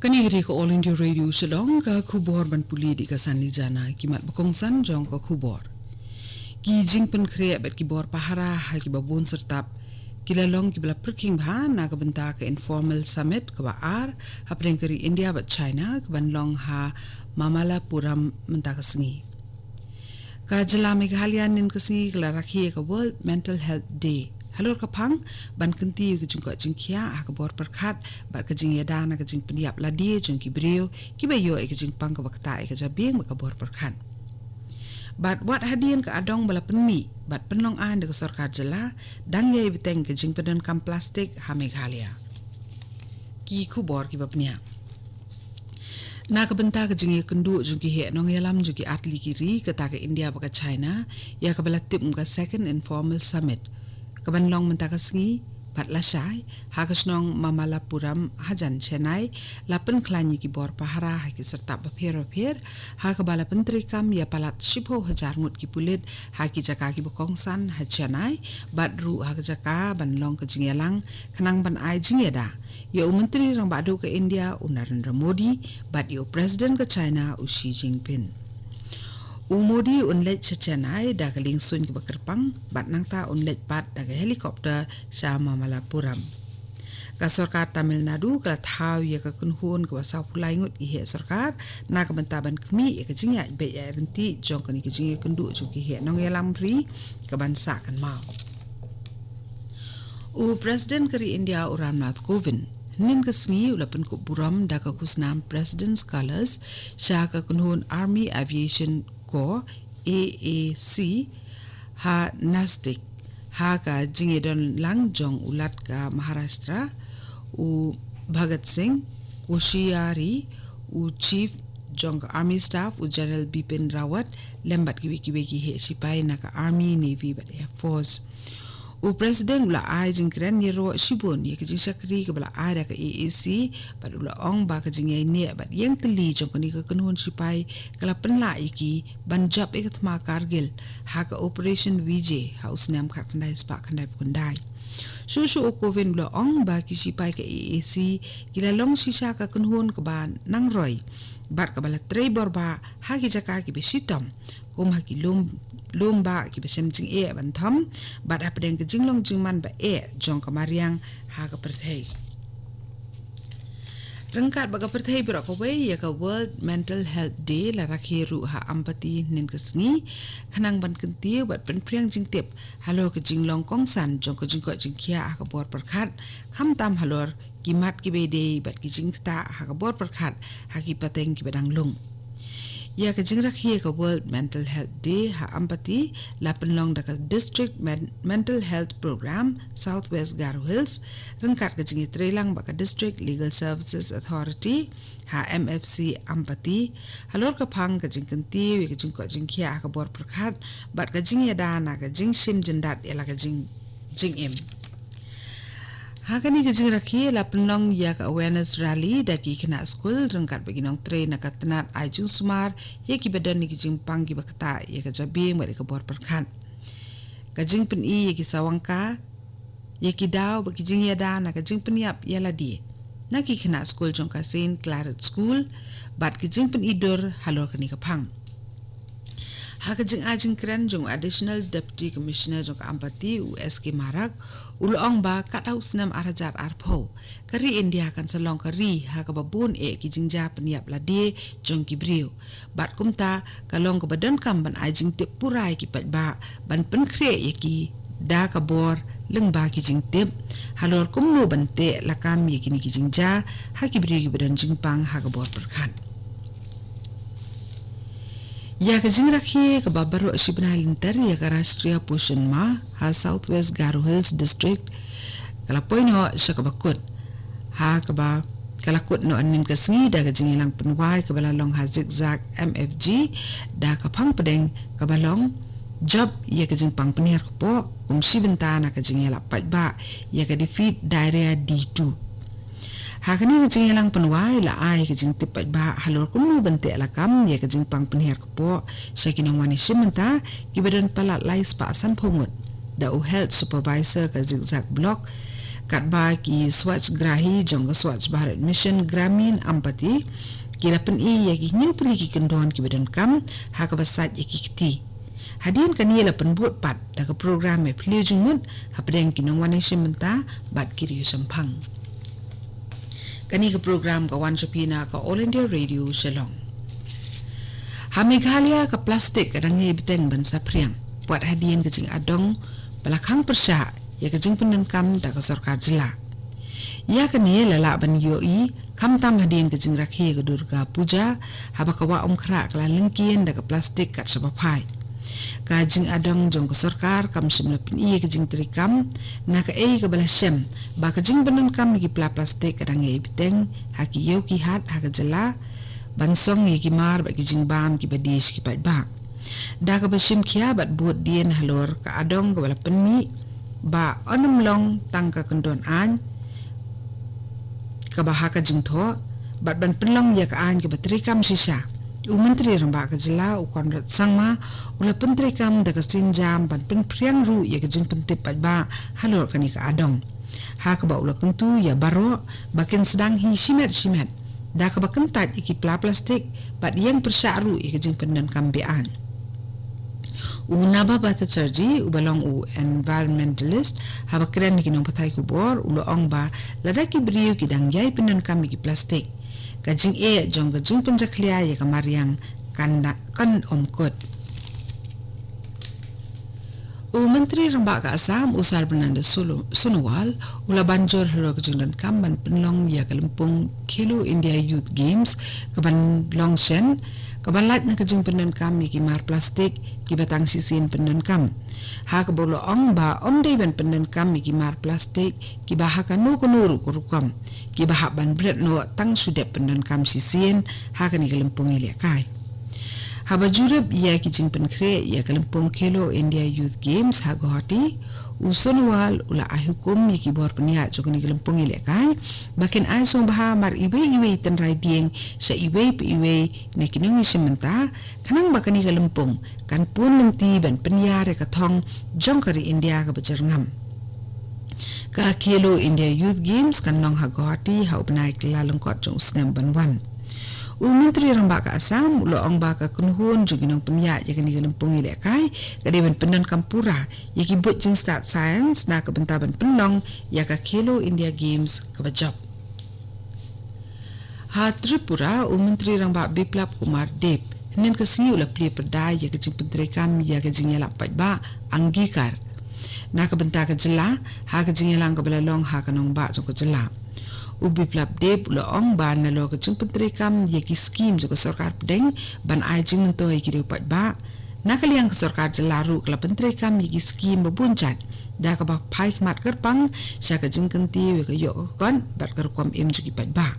Kanigri ko All India Radio Shillong ka khubor ban puli di ka sani jana kimat bakongsan jong ka khubor. Ki jingpen kre bet ki bor pahara ha ki babun sertap kilalong ki bala perking bha na ka benta ka informal summit ka ba ar ha prengkari India bat China ka ban long ha Mamalapuram menta ka sengi. Ka jela Meghalaya nin ka sengi ka rakhi ka World Mental Health Day. Halor kapang ban kenti ke jingko jingkia ha ka bor perkhat bat ka jing yada na ka jing peniap ladie jing ki brio ki bayo e ka jing pang ka bakta e ka jabing ka bor perkhat bat wat hadian ka adong bala penmi bat penong an de ka sarkar jela dang ye biteng ka jing peden kam plastik ha Meghalaya ki ku bor ki bapnia na ka benta ka jing ye kendu jing ki he nong yalam jing ki atli kiri ka ta ka India ba ka China ya ka bala tip ka second informal summit kabanlong mentaka sengi pat lasai hakasnong Mamalapuram hajan Chennai lapen klanyi ki bor pahara ha ki serta bapher ha ka bala pentri kam ya palat 10,000 ngut ki pulit ha ki jaka ki bokongsan ha Chennai bat ru ha ka jaka banlong ka jingelang kanang ban ai jingeda ya menteri rang badu ke India Narendra Modi bat yo president ke China Xi Jinping Modi unlet Chennai da galing sun ki bakerpang bat nang ta unlet pat da helikopter sa Mamalapuram. Ka sarkar Tamil Nadu ka thau ya ka kunhun ka sa pulai ngut i he sarkar na ka bantaban kmi e ka jingya be ya renti jong ka ni ki jingya kundu jong ki he nong yalam ri ka bansa kan mau. President kari India Ramnath Kovind nin ka sengi ulapan ko buram da ka kusnam President's Colors sa ka kunhun Army Aviation ko AAC ha Nasdik ha ka jingedon lang jong ulat ka Maharashtra u Bhagat Singh Koshiari u Chief jong Army Staff u General Bipin Rawat lembat kiwi he sipai na ka Army Navy but Air Force u President ula ai jingkren yero shibon ye kijing sakri ke bala ai ka AAC bat ula ong ba ka jingay ne bat yang teli jong kani ka kanhun sipai kala penla iki banjab ikat ma Kargil ha ka Operation VJ ha usnam khat kandai spa kandai pundai Susu Kovind ula ong ba ki sipai ka AAC kilalong sisa ka kanhun ka ba nang roy bat ka bala trebor ba ha ki jaka ki besitam kum ha ki lomba ki besem jing e bantam bat apdeng ke jinglong jingman ba e jong kamariang ha ka perthei rangkat baga perthei bira ko we ya ka World Mental Health Day la rakhi ru ha ampati nin kesni khanang ban kentiu bat penpriang jingtip halor ke jinglong kongsan jong ke jingko jingkia ha ka bor perkhat kham tam halor kimat ki bede bat ki jingta ha ka bor perkhat ha ki pateng ki badang lung ya ka jingrak hi ka World Mental Health Day ha ampati la penlong da ka District Mental Health Program Southwest Garo Hills rangkat ka jingi trelang ba ka District Legal Services Authority ha MFC ampati halor ka phang ka jingkanti ka jingko jingkhia ka bor prakhat bat ka jingi da na ka jingsim jindat ela ka jing em Hakani ka jing rakhi la penlong ya ka awareness rally da ki kena school rangkat bagi nong train na katenat ajung sumar ya ki badan ni ki jing pang ki bakata ya ka jabi mari ka bor perkhan ka jing pen i ya ki sawangka ya ki daw bagi jing ya da na ka jing peniap ya la di na ki kena school jong ka Saint Claret School bat ki jing pen idur halor ka ni ka phang Haka jing ajing keren jong Additional Deputy Commissioner jong Ampati USK Marak ulong ba katau senam arajat arpo kari India kan salong kari haka babun e ki jingja peniap lade jong kibriu bat kumta kalong ke badan kam ban ajing tip purai ki pat ba ban pen kre ye ki da ka bor leng ba ki jing tip halor kumno bante lakam ye ki ni ki jingja haki briu ki badan jingpang haka bor perkhan Ya ka jing rakhi ka babaro shibna lintar ya ka Rashtriya Poshan Ma ha Southwest Garo Hills District kala poino siya ka bakut ha ka ba kalakut no anin ka sengi da ka jing ilang penwai ka balalong ha zigzag MFG da ka pang pedeng ka balong job ya ka jing pang penir ko po kum shibenta na ka jing ila pat ba ya ka defeat diarrhea D2 Hakani ka jing ilang penwai la ai ka jing tipat ba halor kumno bante ala kam ya ka jing pang penher ko po siya kinong wani simenta kibadan pala lais pa asan pungut da u health supervisor ka zigzag block kat ba ki Swachh Grahi jong Swachh Bharat Mission Gramin Ampati kila pen ya ki nyau tuli ki kendon ki badan kam ha ka basat ya ki kiti hadian kan ia pen buat pat da ka program me pli jungmut ha pedeng ki nong wane shimenta bat kiri sampang kani ka program ka wan chapina ka All India Radio Shillong ha Meghalaya ka plastik kadang ye biteng ban sapriang buat hadian ke jing adong belakang persya ya ke jing penenkam da ka sarkar jila ya kani lala ban yoi kam tam hadian ke jing rakhi ke Durga Puja haba ka wa kra kala lengkien da ka plastik kat sabapai ka jing adong jong ka sarkar kam simla pin iya ke jing trikam na ka ei ka balasem ba ka jing penenkam ki plastik kadang ye biteng ha ki yau ki hat ha ka jela bansong ye ki mar ba ki jing bam ki badish ki pat ba da ka basim kia bat buat dien halor ka adong ka bala penmi ba onam long tangka kendon an ka bahaka jing tho bat ban penlong ya ka an ka batrikam sisa menteri ramba ka jela u konrad sangma ula pentrikam da ka sinjam ban pen priang ru ya ka jing pentip pat ba halor ka ni ka adong ha ka ba ula tentu ya baro bakin sedang hi simet da ka bakentat iki plastik bat yang persyaru ya ka jing pendan kambian Unaba bata charji ubalong environmentalist haba keren ni kinong patay kubor ulo ong ba ladaki beriu kidang yay penan kami ki plastik kajing jong kajing penjaklia ya kamariang kan omkot Menteri Rembak ka Assam usar Bernanda Sonowal ula banjor halo kajing dan kamban penlong ya kalempung Khelo India Youth Games kaban Longshen kabalat na kajing penan kam ki mar plastik ki batang sisin penan kam ha ka bolo ong ba day ban penan kam ki mar plastik ki baha ka no kunuru kurukam ki baha ban bret no tang sudep penan kam sisin ha ka ni kalempung ile kai ha ba jurab ya ki jing pen kre ya kalempung Khelo India Youth Games ha gohati Sonowal ula ahukum ki bor penia jogni kalempung ile kai bakin ai song baha mar iwe tan rai dieng sa iwe ne kinong simenta kanang bakani kalempung kan pun menti ban penia re kathong jong kari India ka bajarngam ka Khelo India Youth Games kan nong ha gohati ha upnai klalengkot jong snem banwan Menteri Rembak ka Assam ulo ong ba ka kunhun juginong penya ya kani kalempung ile kai kadeban penan kampura ya ki but jing start science na ka bentaban penlong ya ka Khelo India Games ka bajab ha Tripura Menteri Rembak Biplap Kumar Deb nen ka singi ula pli perdai ya ka jing penteri kam ya ka jing yalak pat ba anggikar na ka benta ka jela ha ka jing yalang ka balalong ha ka nong ba jong ka jela Biplap Deb ula ong ba na lo ka jing penteri kam ya ki skim jo ka sarkar pedeng ban ai jing mento ai ki pat ba nakaliang ka sarkar jelaru kala penteri kam ya ki skim babuncat da ka ba pai mat kerpang sya ka jing kenti we ka yo ka kon bat ka kwam em jo ki pat ba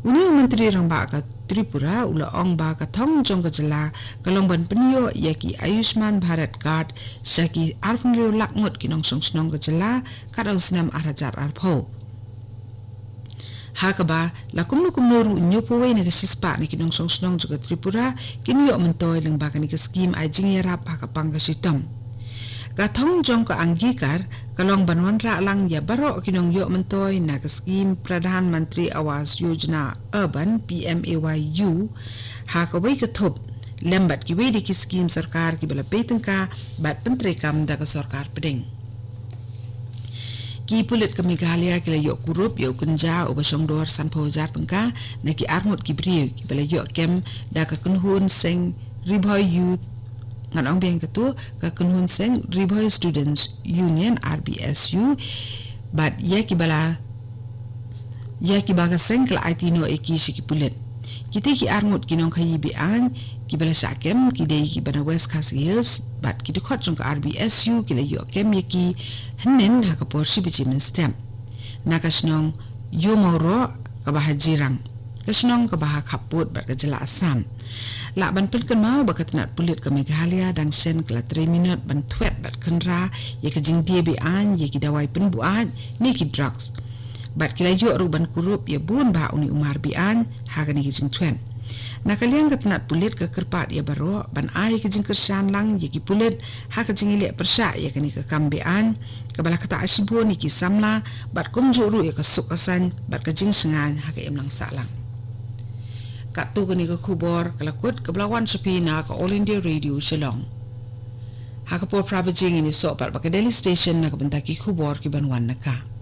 Menteri Rembak ka Tripura ula ong ba ka thong jong ka jela kalong ban penyo ya ki Ayushman Bharat Card sya ki arpnyo lakngot kinong song ka jela ka rausnam arajar arpho Hakaba lakum noru nyopo we na kasispa ni kinong song juga Tripura kinyo mentoy lang baka ni ka scheme ay jingerap hakapang kasitom Gathong jong ka anggikar kalong banwan ra lang ya baro kinong yo mentoy na ka scheme Pradhan Mantri Awas Yojana Urban PMAYU hakaway katop lembat ki we di ki scheme sarkar ki bala peteng ka bat pentri kam da ka sarkar pedeng Ki pulit ka Meghalaya kila yok kurup yok kunja o basong dor san pauzar tengka na ki arngot ki brio ki bala yok kem da ka kunhun seng Riboy Youth ngan ong biang katu ka kunhun seng Riboy Students Union RBSU but ya ki baga seng kala aitino eki shi ki pulit kiti ki arngot kinong kayi bian ki bala syakem ki dei ki bana West Khasi Hills bat ki dukot jong ka RBSU ki la yo kem yaki henen ha ka porsi bici men stem na kasnong yo moro ka bahajirang kasnong ka bahak haput bat ka jela Assam la ban pen kan mau bakat nat pulit ka Meghalaya dang sen kala 3 minute ban twet bat kanra ya ka jing dia bian ya ki dawai pen buat ni ki drugs bat kila yo ru ban kurup ya bun ba uni umar bian ha ka ni ki jing twen Nakaliang katnat pulit ke kerpat ya baro ban ai ke jing kersan lang ya ki pulit ha ke jing ile persya ya kini ke kambean ke bala kata asibu ni ki samla bat kum juru ya ke sukasan bat ke jing sengan ha ke emlang salang. Kat tu kini ke kubor kelakut ke belawan sepina ke All India Radio Shillong. Ha ke por prabajing ini sok bat ke Delhi Station na ke bentaki kubor ki banwan naka.